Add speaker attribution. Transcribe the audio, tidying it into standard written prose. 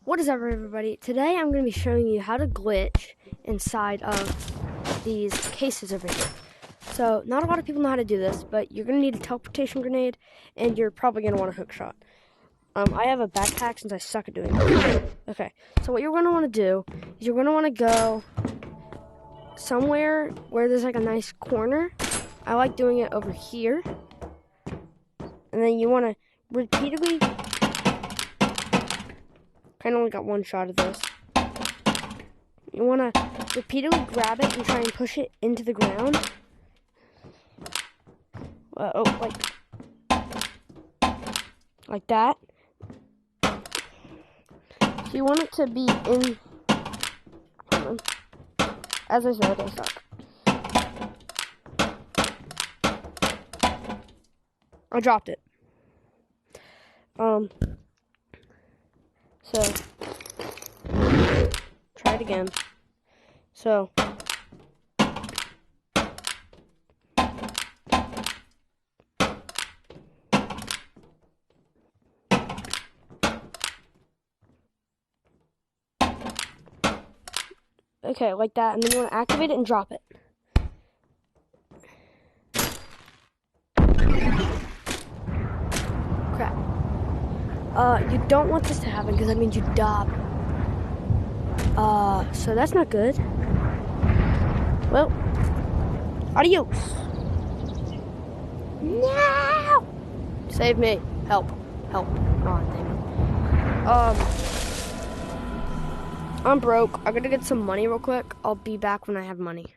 Speaker 1: What is up, everybody? Today I'm going to be showing you how to glitch inside of these cases over here. So, not a lot of people know how to do this, but you're going to need a teleportation grenade, and you're probably going to want a hook shot. I have a backpack since I suck at doing that. Okay, so what you're going to want to do is you're going to want to go somewhere where there's like a nice corner. I like doing it over here. And then you want to repeatedly... kind of only got one shot of this. You want to repeatedly grab it and try and push it into the ground. Like that. So you want it to be in... Hold on. As I said, I suck. I dropped it. So, try it again. So, okay, like that, and then you want to activate it and drop it. Crap. You don't want this to happen because that means you die. So that's not good. Well, adios. No! Save me. Help. Help. Oh, dang it. I'm broke. I'm gonna get some money real quick. I'll be back when I have money.